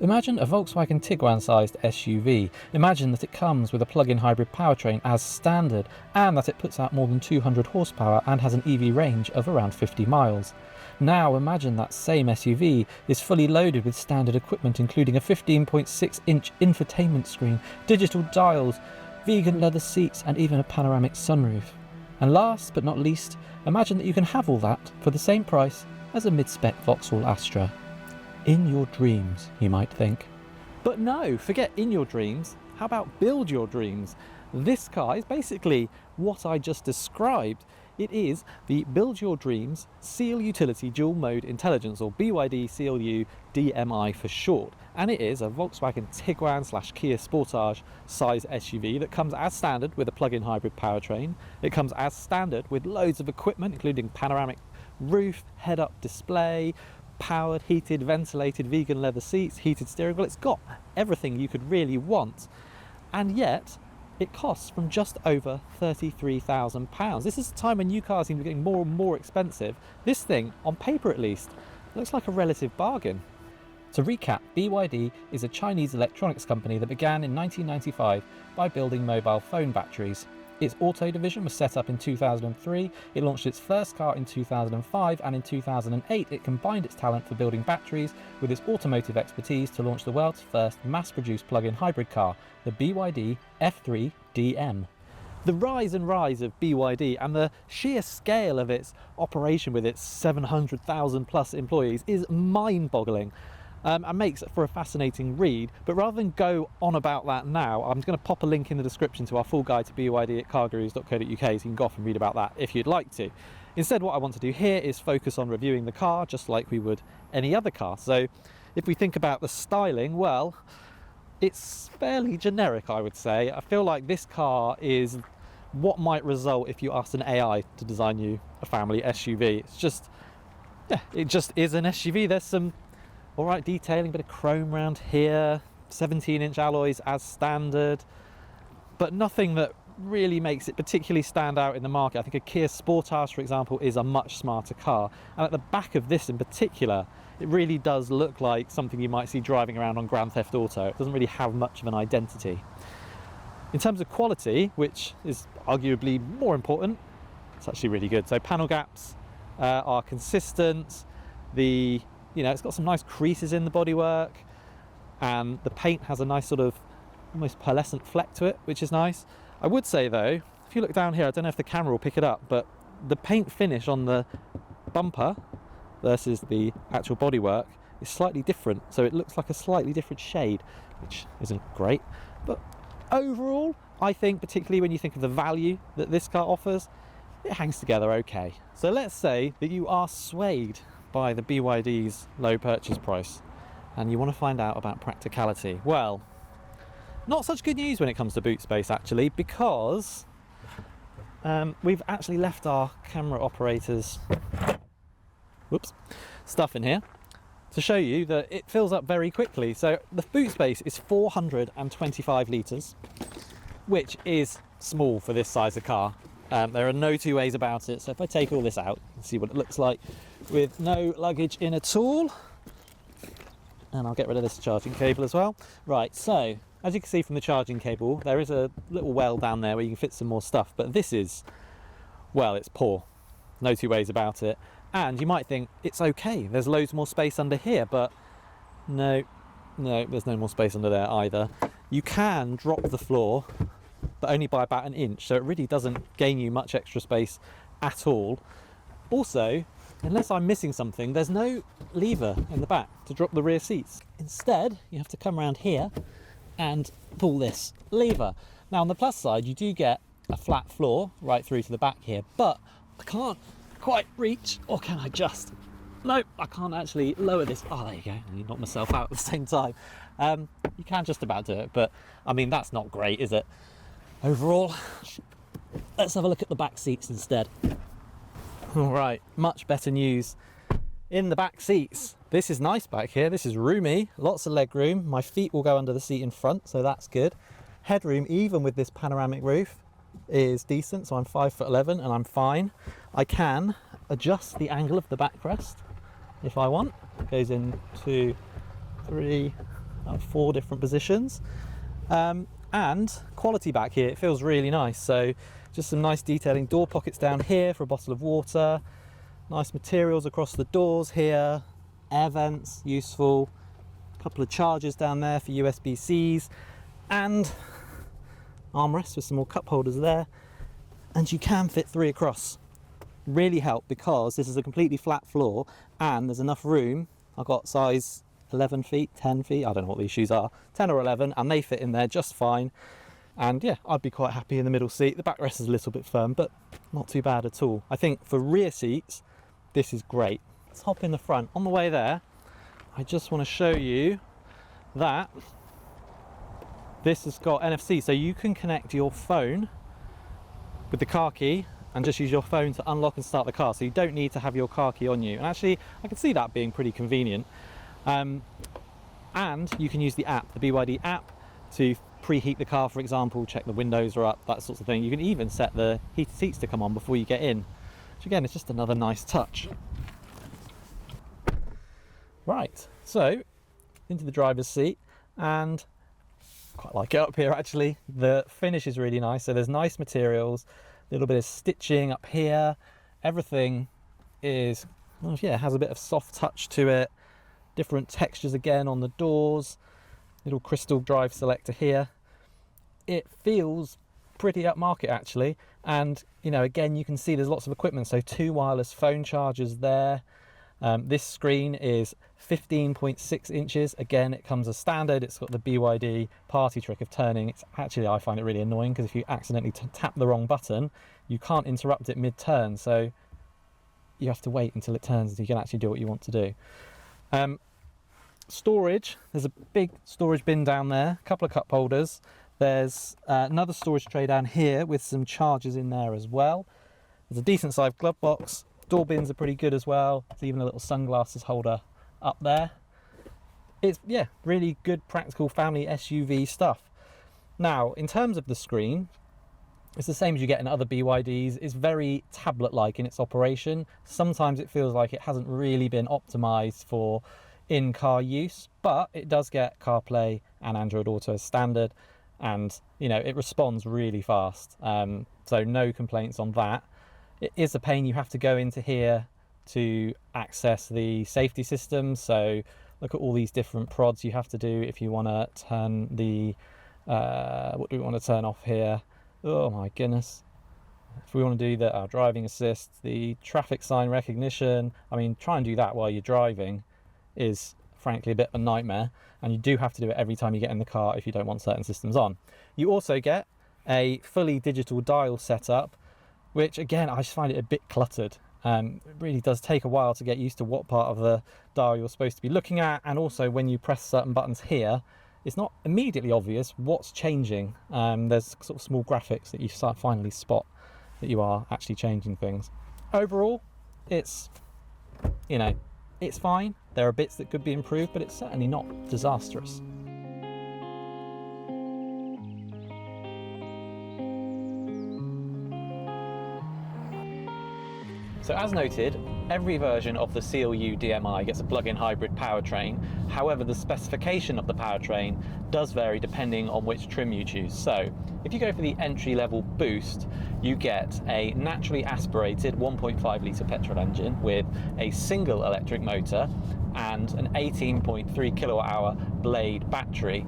Imagine a Volkswagen Tiguan-sized SUV. Imagine that it comes with a plug-in hybrid powertrain as standard, and that it puts out more than 200 horsepower and has an EV range of around 50 miles. Now imagine that same SUV is fully loaded with standard equipment, including a 15.6-inch infotainment screen, digital dials, vegan leather seats, and even a panoramic sunroof. And last but not least, imagine that you can have all that for the same price as a mid-spec Vauxhall Astra. In your dreams, you might think. But no, forget in your dreams. How about build your dreams? This car is basically what I just described. It is the Build Your Dreams Seal Utility Dual Mode Intelligence, or BYD Seal U DM-i for short. And it is a Volkswagen Tiguan/Kia Sportage size SUV that comes as standard with a plug-in hybrid powertrain. It comes as standard with loads of equipment, including panoramic roof, head-up display, powered, heated, ventilated, vegan leather seats, heated steering wheel. It's got everything you could really want. And yet, it costs from just over £33,000. This is a time when new cars seem to be getting more and more expensive. This thing, on paper at least, looks like a relative bargain. To recap, BYD is a Chinese electronics company that began in 1995 by building mobile phone batteries. Its auto division was set up in 2003, it launched its first car in 2005, and in 2008 it combined its talent for building batteries with its automotive expertise to launch the world's first mass-produced plug-in hybrid car, the BYD F3 DM. The rise and rise of BYD and the sheer scale of its operation with its 700,000 plus employees is mind-boggling. And makes for a fascinating read. But rather than go on about that now, I'm going to pop a link in the description to our full guide to BYD at CarGurus.co.uk, so you can go off and read about that if you'd like to. Instead, what I want to do here is focus on reviewing the car just like we would any other car. So if we think about the styling, well, it's fairly generic, I would say. I feel like this car is what might result if you asked an AI to design you a family SUV. It's just, yeah, it just is an SUV. There's some all right detailing, bit of chrome around here, 17-inch alloys as standard, but nothing that really makes it particularly stand out in the market. I think a Kia Sportage, for example, is a much smarter car, and at the back of this in particular, it really does look like something you might see driving around on Grand Theft Auto. It doesn't really have much of an identity. In terms of quality, which is arguably more important, it's actually really good. So panel gaps are consistent. It's got some nice creases in the bodywork, and the paint has a nice sort of almost pearlescent fleck to it, which is nice. I would say though, if you look down here, I don't know if the camera will pick it up, but the paint finish on the bumper versus the actual bodywork is slightly different. So it looks like a slightly different shade, which isn't great. But overall, I think, particularly when you think of the value that this car offers, it hangs together okay. So let's say that you are swayed by the BYD's low purchase price and you want to find out about practicality. Well, not such good news when it comes to boot space actually, because we've actually left our camera operators stuff in here to show you that it fills up very quickly. So the boot space is 425 litres, which is small for this size of car. There are no two ways about it. So if I take all this out and see what it looks like with no luggage in at all, and I'll get rid of this charging cable as well. Right, so as you can see from the charging cable, there is a little well down there where you can fit some more stuff, but this is, well, it's poor. No two ways about it. And you might think it's okay, there's loads more space under here, but no, there's no more space under there either. You can drop the floor, but only by about an inch, so it really doesn't gain you much extra space at all. Also, unless I'm missing something, there's no lever in the back to drop the rear seats. Instead, you have to come around here and pull this lever. Now on the plus side, you do get a flat floor right through to the back here, but I can't quite reach, or can I just? No, I can't actually lower this. Oh, there you go. I knocked myself out at the same time. You can just about do it, but I mean, that's not great, is it? Overall, let's have a look at the back seats instead. All right, much better news in the back seats. This is nice back here. This is roomy, lots of leg room. My feet will go under the seat in front, so that's good. Headroom, even with this panoramic roof, is decent. So I'm 5'11" and I'm fine. I can adjust the angle of the backrest if I want. It goes in 2, 3, 4 different positions. And quality back here, it feels really nice. So just some nice detailing, door pockets down here for a bottle of water, nice materials across the doors here, air vents, useful, a couple of chargers down there for USB-Cs, and armrests with some more cup holders there, and you can fit 3 across. Really help because this is a completely flat floor and there's enough room. I've got size 11 feet, 10 feet, I don't know what these shoes are, 10 or 11, and they fit in there just fine. And yeah, I'd be quite happy in the middle seat. The backrest is a little bit firm, but not too bad at all. I think for rear seats, this is great. Let's hop in the front. On the way there, I just want to show you that this has got NFC, so you can connect your phone with the car key and just use your phone to unlock and start the car, so you don't need to have your car key on you. And actually, I can see that being pretty convenient. And you can use the app, the BYD app, to preheat the car, for example, check the windows are up, that sort of thing. You can even set the heated seats to come on before you get in, which again is just another nice touch. Right, so into the driver's seat, and quite like it up here actually. The finish is really nice, so there's nice materials, a little bit of stitching up here. Everything is, well, yeah, has a bit of soft touch to it. Different textures again on the doors, little crystal drive selector here. It feels pretty upmarket actually, and you know, again, you can see there's lots of equipment, so 2 wireless phone chargers there. This screen is 15.6 inches. Again, it comes as standard. It's got the BYD party trick of turning. It's actually, I find it really annoying because if you accidentally tap the wrong button, you can't interrupt it mid-turn, so you have to wait until it turns until you can actually do what you want to do. Storage, there's a big storage bin down there, a couple of cup holders. There's another storage tray down here with some chargers in there as well. There's a decent sized glove box. Door bins are pretty good as well. There's even a little sunglasses holder up there. It's, yeah, really good practical family SUV stuff. Now, in terms of the screen, it's the same as you get in other BYDs. It's very tablet-like in its operation. Sometimes it feels like it hasn't really been optimized for in-car use, but it does get CarPlay and Android Auto as standard, and you know, it responds really fast, so no complaints on that. It is a pain, you have to go into here to access the safety system, so look at all these different prods you have to do if you want to turn the what do we want to turn off here? Oh my goodness, if we want to do the driving assist, the traffic sign recognition, I mean, try and do that while you're driving is frankly a bit of a nightmare, and you do have to do it every time you get in the car if you don't want certain systems on. You also get a fully digital dial setup, which again, I just find it a bit cluttered. It really does take a while to get used to what part of the dial you're supposed to be looking at, and also when you press certain buttons here, it's not immediately obvious what's changing. There's sort of small graphics that you finally spot that you are actually changing things. Overall, it's, you know, it's fine. There are bits that could be improved, but it's certainly not disastrous. So as noted, every version of the Seal U DM-i gets a plug-in hybrid powertrain. However, the specification of the powertrain does vary depending on which trim you choose. So if you go for the entry-level Boost, you get a naturally aspirated 1.5 litre petrol engine with a single electric motor and an 18.3 kilowatt-hour Blade battery.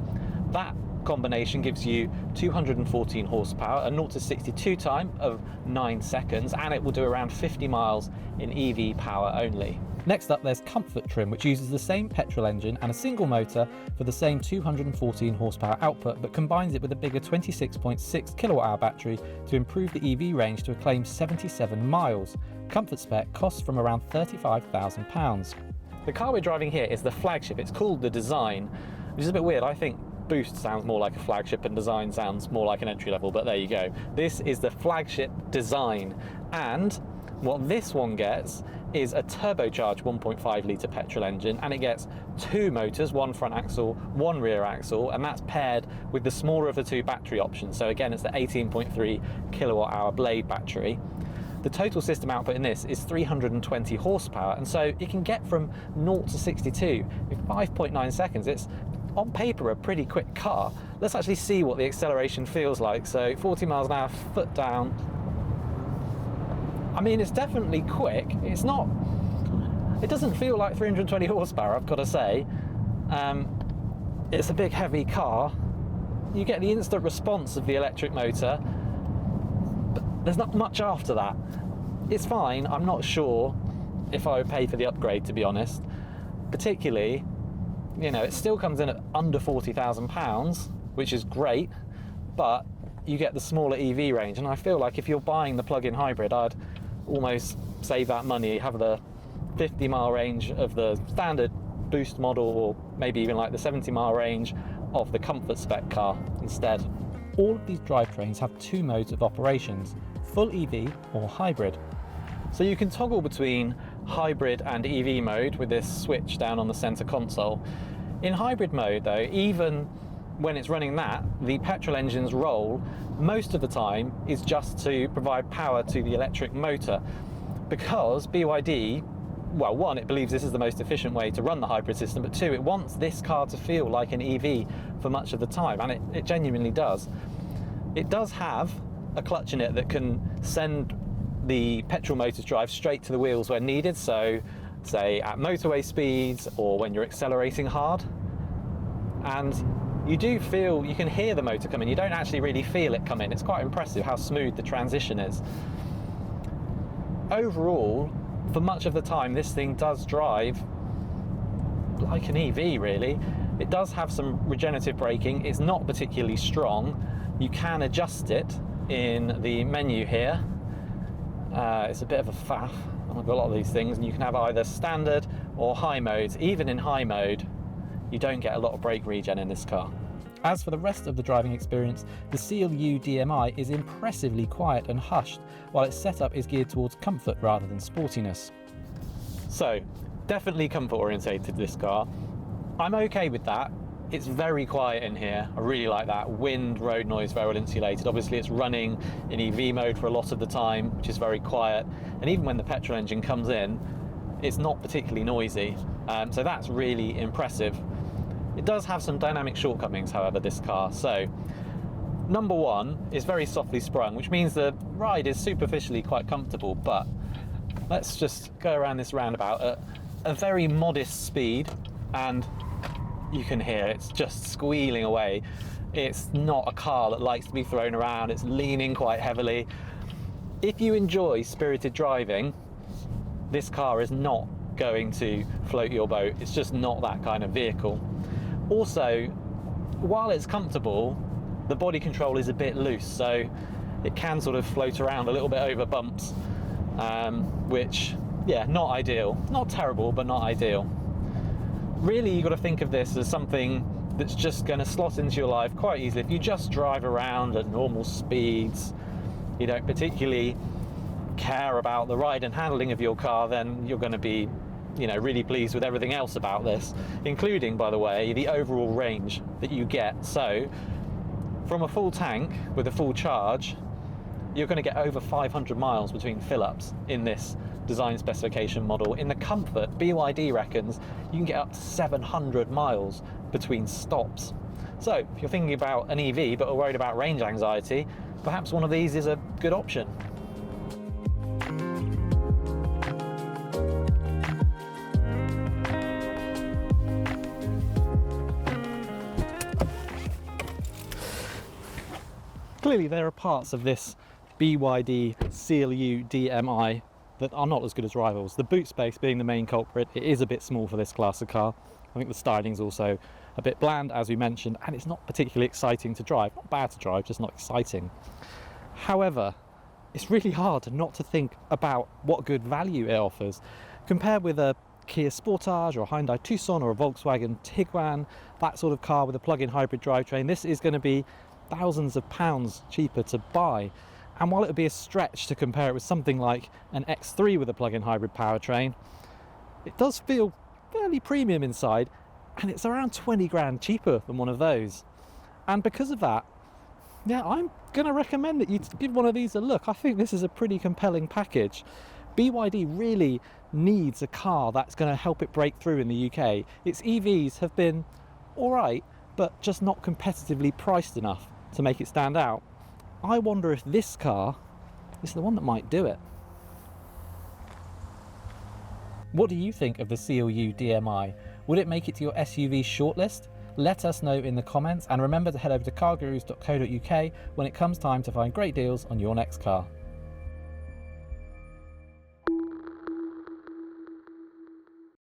That combination gives you 214 horsepower, a 0 to 62 time of 9 seconds, and it will do around 50 miles in EV power only. Next up, there's Comfort trim, which uses the same petrol engine and a single motor for the same 214 horsepower output, but combines it with a bigger 26.6 kilowatt-hour battery to improve the EV range to a claimed 77 miles. Comfort spec costs from around £35,000. The car we're driving here is the flagship. It's called the Design, which is a bit weird. I think Boost sounds more like a flagship and Design sounds more like an entry level, but there you go. This is the flagship Design, and what this one gets is a turbocharged 1.5 litre petrol engine, and it gets 2 motors, 1 front axle, 1 rear axle, and that's paired with the smaller of the 2 battery options. So again, it's the 18.3 kilowatt hour Blade battery. The total system output in this is 320 horsepower, and so it can get from 0 to 62 in 5.9 seconds. It's on paper a pretty quick car. Let's actually see what the acceleration feels like. So 40 miles an hour, foot down. I mean, it's definitely quick. It doesn't feel like 320 horsepower, I've got to say. It's a big heavy car. You get the instant response of the electric motor, but there's not much after that. It's fine. I'm not sure if I would pay for the upgrade, to be honest. Particularly, you know, it still comes in at under £40,000, which is great, but you get the smaller EV range, and I feel like if you're buying the plug-in hybrid, I'd almost save that money, have the 50-mile range of the standard boost model, or maybe even like the 70-mile range of the comfort spec car instead. All of these drivetrains have two modes of operations, full EV or hybrid. So you can toggle between hybrid and EV mode with this switch down on the center console. In hybrid mode though, even when it's running that, the petrol engine's role most of the time is just to provide power to the electric motor, because BYD, well, one, it believes this is the most efficient way to run the hybrid system, but two, it wants this car to feel like an EV for much of the time, and it genuinely does. It does have a clutch in it that can send the petrol motor's drive straight to the wheels when needed, so say at motorway speeds or when you're accelerating hard. And you can hear the motor come in. You don't actually really feel it come in. It's quite impressive how smooth the transition is. Overall, for much of the time, this thing does drive like an EV, really. It does have some regenerative braking. It's not particularly strong. You can adjust it in the menu here. It's a bit of a faff. I've got a lot of these things, and you can have either standard or high modes. Even in high mode, you don't get a lot of brake regen in this car. As for the rest of the driving experience, the Seal U DM-i is impressively quiet and hushed, while its setup is geared towards comfort rather than sportiness. So, definitely comfort orientated, this car. I'm okay with that. It's very quiet in here. I really like that. Wind, road noise, very well insulated. Obviously it's running in EV mode for a lot of the time, which is very quiet. And even when the petrol engine comes in, it's not particularly noisy. So that's really impressive. It does have some dynamic shortcomings, however, this car. So, number one is very softly sprung, which means the ride is superficially quite comfortable, but let's just go around this roundabout at a very modest speed, and you can hear it's just squealing away. It's not a car that likes to be thrown around. It's leaning quite heavily. If you enjoy spirited driving, this car is not going to float your boat. It's just not that kind of vehicle. Also, while it's comfortable, the body control is a bit loose, so it can sort of float around a little bit over bumps, which, yeah, not ideal. Not terrible, but not ideal. Really, you've got to think of this as something that's just going to slot into your life quite easily. If you just drive around at normal speeds, you don't particularly care about the ride and handling of your car, then you're going to be, you know, really pleased with everything else about this, including, by the way, the overall range that you get. So, from a full tank with a full charge, you're going to get over 500 miles between fill-ups in this design specification model. In the Comfort, BYD reckons you can get up to 700 miles between stops. So, if you're thinking about an EV but are worried about range anxiety, perhaps one of these is a good option. Clearly there are parts of this BYD Seal U DM-i that are not as good as rivals. The boot space being the main culprit. It is a bit small for this class of car. I think the styling's also a bit bland, as we mentioned, and it's not particularly exciting to drive. Not bad to drive, just not exciting. However, it's really hard not to think about what good value it offers. Compared with a Kia Sportage or a Hyundai Tucson or a Volkswagen Tiguan, that sort of car with a plug-in hybrid drivetrain, this is going to be thousands of pounds cheaper to buy. And while it would be a stretch to compare it with something like an X3 with a plug-in hybrid powertrain, it does feel fairly premium inside, and it's around 20 grand cheaper than one of those. And because of that, yeah, I'm going to recommend that you give one of these a look. I think this is a pretty compelling package. BYD really needs a car that's going to help it break through in the UK. Its EVs have been alright, but just not competitively priced enough to make it stand out. I wonder if this car is the one that might do it. What do you think of the Seal U DM-i? Would it make it to your SUV shortlist? Let us know in the comments, and remember to head over to cargurus.co.uk when it comes time to find great deals on your next car.